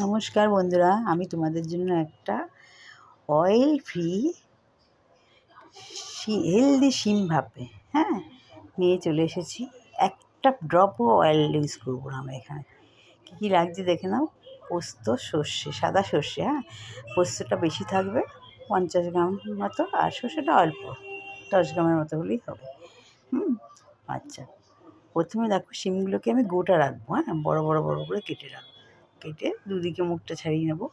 নমস্কার বন্ধুরা, আমি তোমাদের জন্য একটা অয়েল ফ্রি হেলদি শিম ভাপে নিয়ে চলে এসেছি। একটা ড্রপও অয়েল ইউজ করবো না আমরা এখানে। কী কী লাগছে দেখে নাও। পোস্ত, সর্ষে, সাদা সর্ষে, পোস্তটা বেশি থাকবে 50 গ্রাম মতো, আর সর্ষেটা অল্প 10 গ্রামের মতো হলেই হবে। আচ্ছা, প্রথমে দেখো শিমগুলোকে আমি গোটা রাখবো, বড় বড় বড় করে কেটে রাখবো। কেটে দুদিকে মুখটা ছাড়িয়ে নেবো।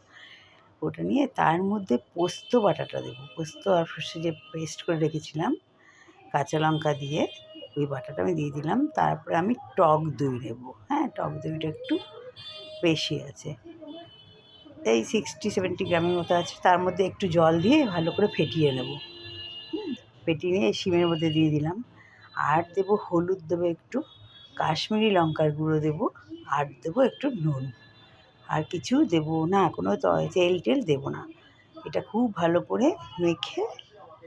ওটা নিয়ে তার মধ্যে পোস্ত বাটাটা দেবো। পোস্ত আর সর্ষে যে পেস্ট করে রেখেছিলাম কাঁচা লঙ্কা দিয়ে, ওই বাটাটা আমি দিয়ে দিলাম। তারপরে আমি টক দই নেবো। টক দইটা একটু বেশি আছে, এই 60-70 গ্রামের মতো আছে। তার মধ্যে একটু জল দিয়ে ভালো করে ফেটিয়ে নেবো। ফেটিয়ে নিয়ে শিমের মধ্যে দিয়ে দিলাম। আর দেবো হলুদ, দেবো একটু কাশ্মীরি লঙ্কার গুঁড়ো দেবো, আর দেবো একটু নুন। আর কিছু দেবো না, কোনো তেল টেল দেবো না। এটা খুব ভালো করে মেখে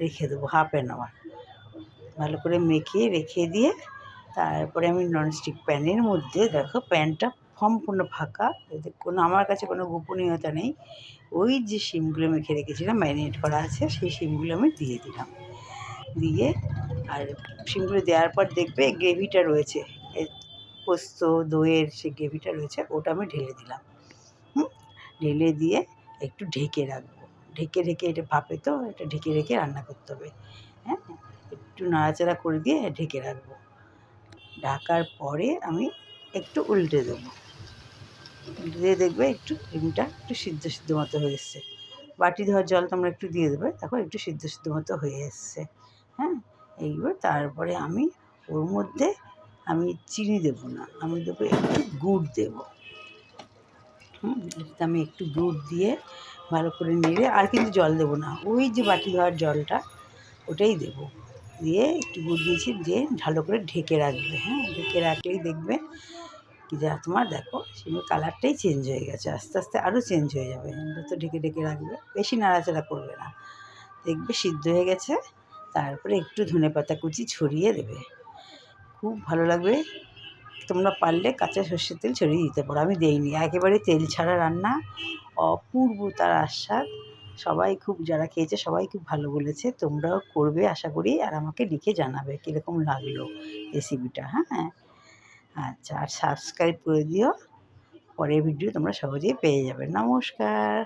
রেখে দেবো হাফ অ্যান আওয়ার। ভালো করে মেখে রেখে দিয়ে তারপরে আমি ননস্টিক প্যানের মধ্যে, দেখো প্যানটা সম্পূর্ণ ফাঁকা, এতে আমার কাছে কোনো গোপনীয়তা নেই। ওই যে শিমগুলো মেখে রেখেছিলাম, ম্যারিনেট করা আছে, সেই শিমগুলো আমি দিয়ে দিলাম। দিয়ে আর শিমগুলো দেওয়ার পর দেখবে গ্রেভিটা রয়েছে, পোস্ত দইয়ের যে গ্রেভিটা রয়েছে ওটা আমি ঢেলে দিলাম। ঢেলে দিয়ে একটু ঢেকে রাখবো। ঢেকে এটা ভাপে তো, এটা ঢেকে রেখে রান্না করতে হবে। একটু নাড়াচাড়া করে দিয়ে ঢেকে রাখবো। ঢাকার পরে আমি একটু উল্টে দেবো। উল্টে দিয়ে দেখবে একটু ডিমটা একটু সিদ্ধ মতো হয়ে এসছে। বাটি ধোয়ার জল তোমরা একটু দিয়ে দেবে, দেখো একটু সিদ্ধ মতো হয়ে এসছে। এইবার তারপরে আমি ওর মধ্যে আমি চিনি দেবো না, আমি দেবো একটু গুড় দেবো। আমি একটু গুড় দিয়ে ভালো করে নেড়ে, আর কিন্তু জল দেবো না, ওই যে বাটি ধোয়ার জলটা ওটাই দেবো। দিয়ে একটু গুড় দিয়েছি, দিয়ে ভালো করে ঢেকে রাখবে। ঢেকে রাখলেই দেখবে কি যা তোমার দেখো সেই কালারটাই চেঞ্জ হয়ে গেছে, আস্তে আস্তে আরও চেঞ্জ হয়ে যাবে। তো ঢেকে রাখবে, বেশি নাড়াচাড়া করবে না, দেখবে সিদ্ধ হয়ে গেছে। তারপরে একটু ধনেপাতা কুচি ছড়িয়ে দেবে, খুব ভালো লাগবে। তোমরা পারলে কাঁচা সর্ষের তেল ছড়িয়ে দিতে পারো, আমি দেইনি। একেবারে তেল ছাড়া রান্না, অপূর্ব তার আস্বাদ। সবাই খুব, যারা খেয়েছে সবাই খুব ভালো বলেছে। তোমরাও করবে আশা করি, আর আমাকে লিখে জানাবে কীরকম লাগলো রেসিপিটা। আচ্ছা, আর সাবস্ক্রাইব করে দিও, পরের ভিডিও তোমরা সহজেই পেয়ে যাবে। নমস্কার।